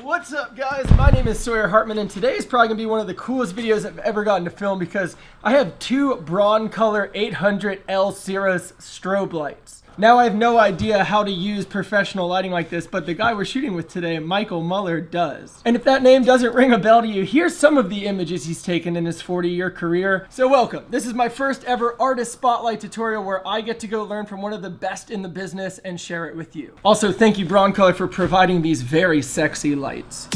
What's up, guys? My name is Sawyer Hartman, and today is probably going to be one of the coolest videos I've ever gotten to film because I have two BronColor 800L Cirrus strobe lights. Now, I have no idea how to use professional lighting like this, but the guy we're shooting with today, Michael Muller, does. And if that name doesn't ring a bell to you, here's some of the images he's taken in his 40-year career. So welcome. This is my first ever artist spotlight tutorial where I get to go learn from one of the best in the business and share it with you. Also, thank you, BronColor, for providing these very sexy lights.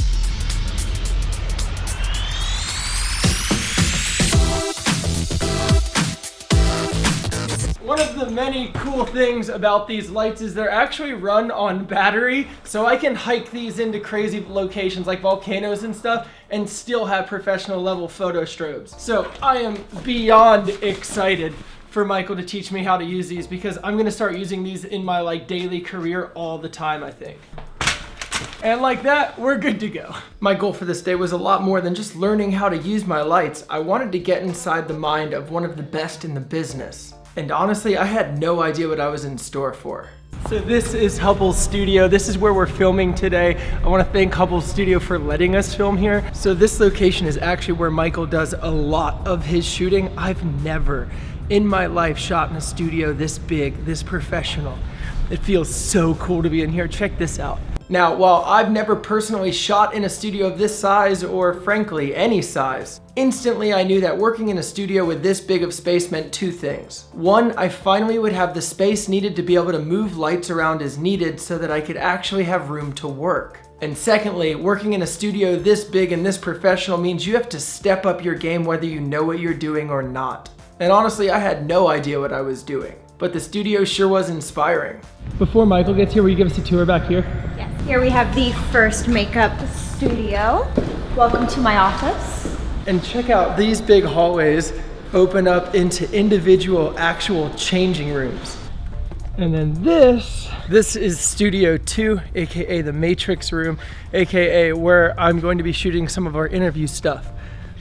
One of the many cool things about these lights is they're actually run on battery, so I can hike these into crazy locations like volcanoes and stuff and still have professional level photo strobes. So I am beyond excited for Michael to teach me how to use these because I'm gonna start using these in my daily career all the time, I think. And like that, we're good to go. My goal for this day was a lot more than just learning how to use my lights. I wanted to get inside the mind of one of the best in the business. And honestly, I had no idea what I was in store for. So this is Hubble's studio. This is where we're filming today. I want to thank Hubble's studio for letting us film here. So this location is actually where Michael does a lot of his shooting. I've never in my life shot in a studio this big, this professional. It feels so cool to be in here. Check this out. Now, while I've never personally shot in a studio of this size, or frankly, any size, instantly I knew that working in a studio with this big of space meant two things. One, I finally would have the space needed to be able to move lights around as needed so that I could actually have room to work. And secondly, working in a studio this big and this professional means you have to step up your game whether you know what you're doing or not. And honestly, I had no idea what I was doing, but the studio sure was inspiring. Before Michael gets here, will you give us a tour back here? Yes. Here we have the first makeup studio. Welcome to my office. And check out these big hallways open up into individual actual changing rooms. And then this is Studio 2, AKA the Matrix room, AKA where I'm going to be shooting some of our interview stuff.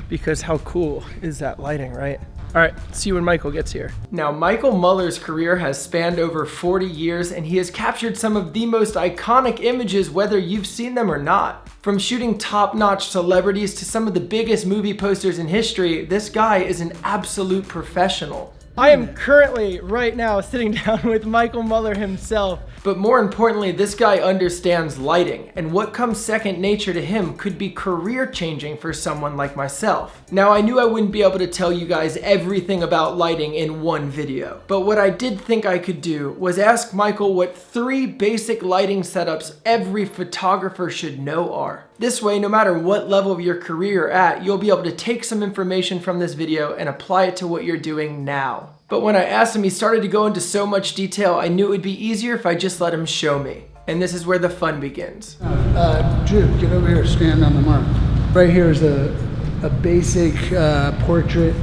Because how cool is that lighting, right? All right, see you when Michael gets here. Now, Michael Muller's career has spanned over 40 years and he has captured some of the most iconic images whether you've seen them or not. From shooting top-notch celebrities to some of the biggest movie posters in history, this guy is an absolute professional. I am currently, right now, sitting down with Michael Muller himself. But more importantly, this guy understands lighting, and what comes second nature to him could be career-changing for someone like myself. Now, I knew I wouldn't be able to tell you guys everything about lighting in one video, but what I did think I could do was ask Michael what 3 basic lighting setups every photographer should know are. This way, no matter what level of your career you're at, you'll be able to take some information from this video and apply it to what you're doing now. But when I asked him, he started to go into so much detail, I knew it would be easier if I just let him show me. And this is where the fun begins. Drew, get over here, stand on the mark. Right here is a basic portrait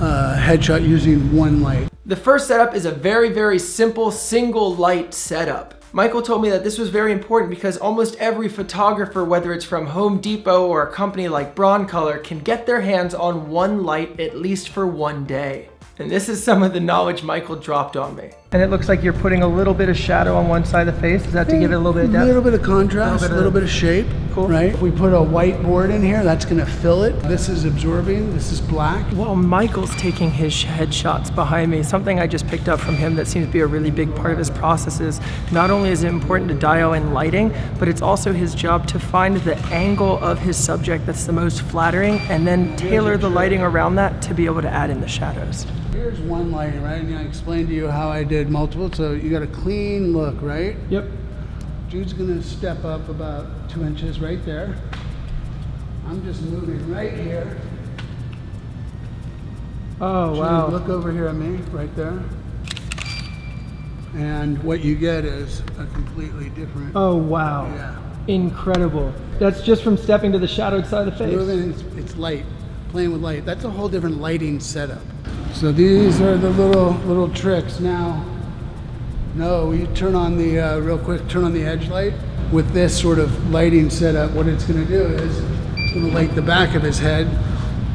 headshot using one light. The first setup is a very, very simple single light setup. Michael told me that this was very important because almost every photographer, whether it's from Home Depot or a company like BronColor, can get their hands on one light at least for one day. And this is some of the knowledge Michael dropped on me. And it looks like you're putting a little bit of shadow on one side of the face. Is that to give it a little bit of depth? A little bit of contrast, a little bit of shape. Cool. Right? If we put a white board in here, that's gonna fill it. This is absorbing, this is black. While Michael's taking his headshots behind me, something I just picked up from him that seems to be a really big part of his process is not only is it important to dial in lighting, but it's also his job to find the angle of his subject that's the most flattering and then tailor the lighting around that to be able to add in the shadows. Here's one lighting, right? And I explained to you how I did multiple, so you got a clean look, right? Yep. Jude's gonna step up about 2 inches right there. I'm just moving right here. Oh, Jude, wow. look over here at me, right there. And what you get is a completely different. Oh, wow. Yeah. Incredible. That's just from stepping to the shadowed side of the face. Moving, it's light, playing with light. That's a whole different lighting setup. So these are the little tricks. Now, no, you turn on the, real quick, turn on the edge light. With this sort of lighting setup, what it's gonna do is it's gonna light the back of his head,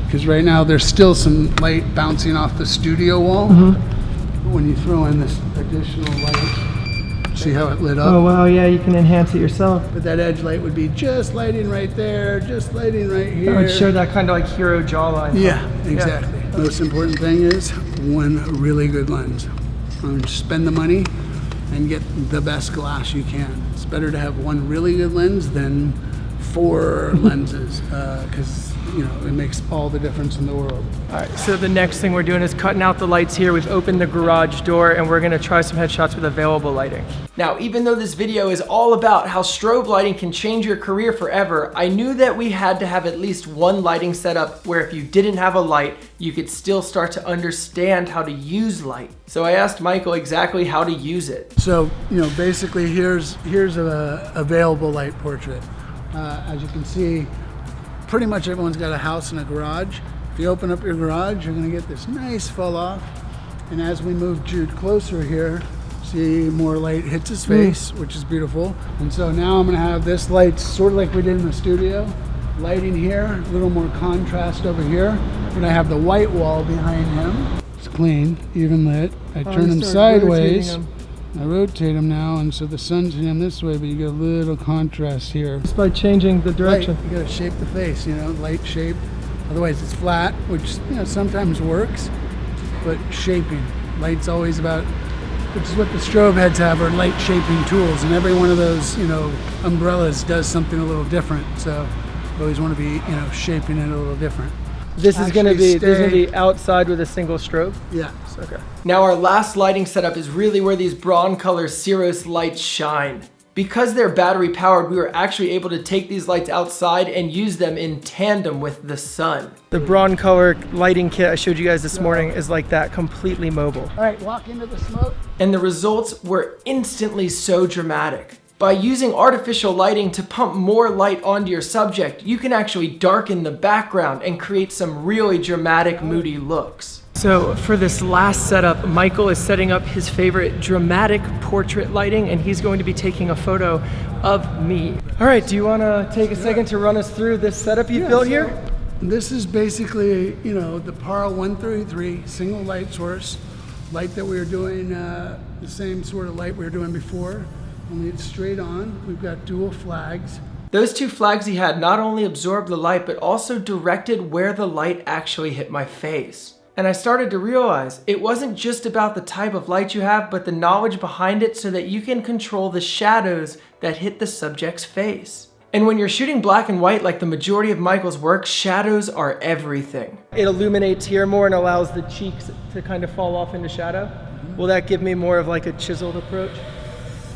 because right now there's still some light bouncing off the studio wall. But when you throw in this additional light, See how it lit up? Oh wow, yeah, you can enhance it yourself. But that edge light would be just lighting right there, just lighting right here. It would show that kind of like hero jawline. Yeah, exactly. Yeah. Most important thing is one really good lens. Spend the money and get the best glass you can. It's better to have one really good lens than 4 lenses, because you know, it makes all the difference in the world. All right, so the next thing we're doing is cutting out the lights here. We've opened the garage door and we're gonna try some headshots with available lighting. Now, even though this video is all about how strobe lighting can change your career forever, I knew that we had to have at least one lighting setup where if you didn't have a light, you could still start to understand how to use light. So I asked Michael exactly how to use it. So, you know, basically here's a available light portrait. As you can see, pretty much everyone's got a house and a garage. If you open up your garage, you're gonna get this nice fall off. And as we move Jude closer here, see more light hits his face, which is beautiful. And so now I'm gonna have this light sort of like we did in the studio. Lighting here, a little more contrast over here. I'm gonna have the white wall behind him. It's clean, even lit. I turn him sideways. I rotate him now, and so the sun's hitting him this way, but you get a little contrast here. Just by changing the direction. Light, you gotta shape the face, you know, light shape. Otherwise it's flat, which, you know, sometimes works, but shaping. Light's always about, which is what the strobe heads have, are light shaping tools, and every one of those, you know, umbrellas does something a little different. So you always want to be, you know, shaping it a little different. This is gonna be outside with a single strobe? Yeah. Okay. Now our last lighting setup is really where these BronColor Ceros lights shine. Because they're battery powered, we were actually able to take these lights outside and use them in tandem with the sun. The BronColor lighting kit I showed you guys this morning is like that, completely mobile. All right, walk into the smoke. And the results were instantly so dramatic. By using artificial lighting to pump more light onto your subject, you can actually darken the background and create some really dramatic, moody looks. So for this last setup, Michael is setting up his favorite dramatic portrait lighting, and he's going to be taking a photo of me. All right, do you want to take a second to run us through this setup you built here? This is basically, you know, the PARL 133 single light source, light that we were doing, the same sort of light we were doing before, only it's straight on. We've got dual flags. Those 2 flags he had not only absorbed the light, but also directed where the light actually hit my face. And I started to realize it wasn't just about the type of light you have, but the knowledge behind it so that you can control the shadows that hit the subject's face. And when you're shooting black and white like the majority of Michael's work, shadows are everything. It illuminates here more and allows the cheeks to kind of fall off into shadow. Will that give me more of like a chiseled approach?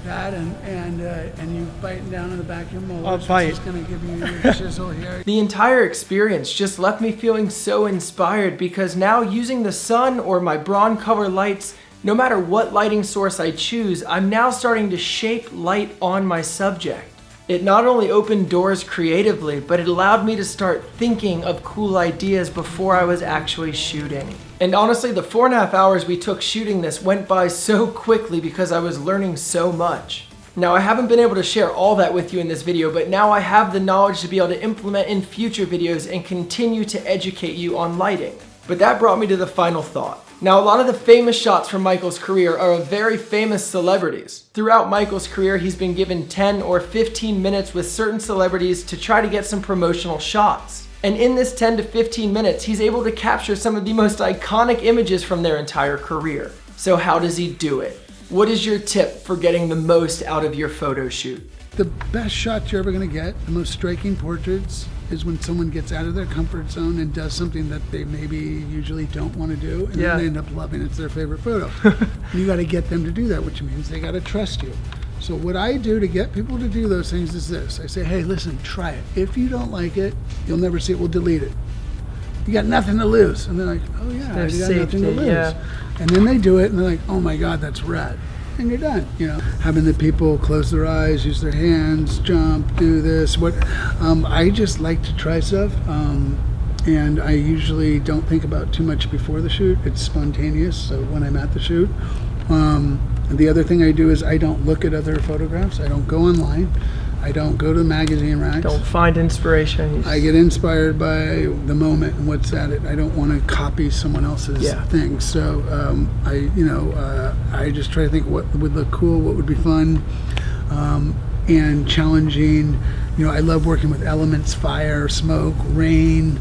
That and you biting down on the back of your molars. I'll bite. It's going to give you your chisel here. The entire experience just left me feeling so inspired, because now using the sun or my BronColor lights, no matter what lighting source I choose, I'm now starting to shape light on my subject. It not only opened doors creatively, but it allowed me to start thinking of cool ideas before I was actually shooting. And honestly, the 4.5 hours we took shooting this went by so quickly because I was learning so much. Now, I haven't been able to share all that with you in this video, but now I have the knowledge to be able to implement in future videos and continue to educate you on lighting. But that brought me to the final thought. Now, a lot of the famous shots from Michael's career are of very famous celebrities. Throughout Michael's career, he's been given 10 or 15 minutes with certain celebrities to try to get some promotional shots. And in this 10 to 15 minutes, he's able to capture some of the most iconic images from their entire career. So how does he do it? What is your tip for getting the most out of your photo shoot? The best shots you're ever going to get, the most striking portraits, is when someone gets out of their comfort zone and does something that they maybe usually don't want to do, and then they end up loving it. It's their favorite photo. You got to get them to do that, which means they got to trust you. So what I do to get people to do those things is this. I say, hey, listen, try it. If you don't like it, you'll never see it. We'll delete it. You got nothing to lose. And they're like, oh yeah, you got nothing to lose. Yeah. And then they do it and they're like, oh my God, that's rad. And you're done. You know, having the people close their eyes, use their hands, jump, do this. I just like to try stuff. And I usually don't think about too much before the shoot. It's spontaneous. So when I'm at the shoot, and the other thing I do is I don't look at other photographs. I don't go online. I don't go to magazine racks. Don't find inspiration. I get inspired by the moment and what's at it. I don't want to copy someone else's thing. So I just try to think what would look cool, what would be fun, and challenging. You know, I love working with elements: fire, smoke, rain.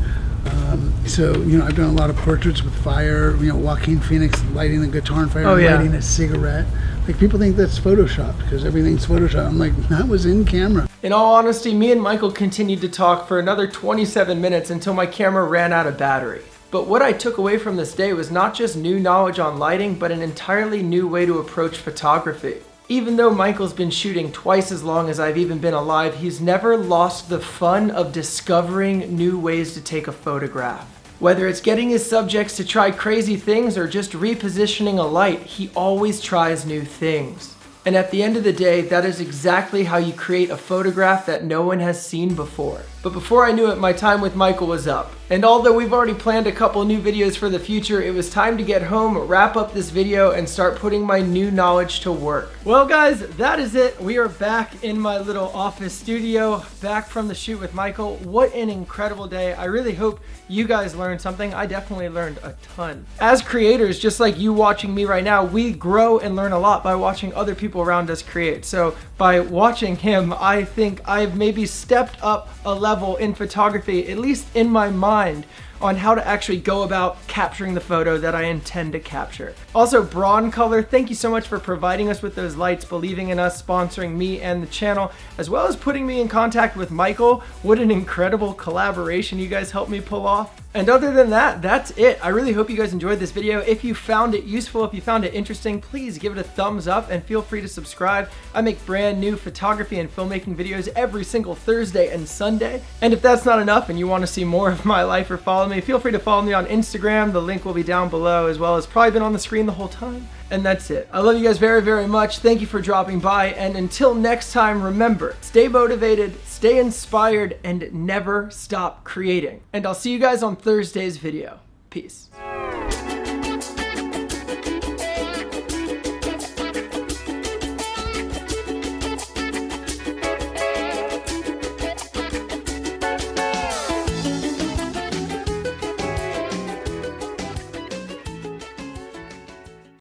So, you know, I've done a lot of portraits with fire, you know, Joaquin Phoenix lighting the guitar on fire, lighting a cigarette. Like, people think that's Photoshopped because everything's Photoshopped. I'm like, that was in camera. In all honesty, me and Michael continued to talk for another 27 minutes until my camera ran out of battery. But what I took away from this day was not just new knowledge on lighting, but an entirely new way to approach photography. Even though Michael's been shooting twice as long as I've even been alive, he's never lost the fun of discovering new ways to take a photograph. Whether it's getting his subjects to try crazy things or just repositioning a light, he always tries new things. And at the end of the day, that is exactly how you create a photograph that no one has seen before. But before I knew it, my time with Michael was up. And although we've already planned a couple new videos for the future, it was time to get home, wrap up this video, and start putting my new knowledge to work. Well guys, that is it. We are back in my little office studio, back from the shoot with Michael. What an incredible day. I really hope you guys learned something. I definitely learned a ton. As creators, just like you watching me right now, we grow and learn a lot by watching other people around us create. So by watching him, I think I've maybe stepped up a level in photography, at least in my mind, on how to actually go about capturing the photo that I intend to capture. Also, BronColor, thank you so much for providing us with those lights, believing in us, sponsoring me and the channel, as well as putting me in contact with Michael. What an incredible collaboration you guys helped me pull off. And other than that, that's it. I really hope you guys enjoyed this video. If you found it useful, if you found it interesting, please give it a thumbs up and feel free to subscribe. I make brand new photography and filmmaking videos every single Thursday and Sunday. And if that's not enough and you want to see more of my life or follow me, feel free to follow me on Instagram. The link will be down below, as well as probably been on the screen the whole time. And that's it. I love you guys very, very much. Thank you for dropping by. And until next time, remember, stay motivated, stay inspired, and never stop creating. And I'll see you guys on Thursday's video. Peace.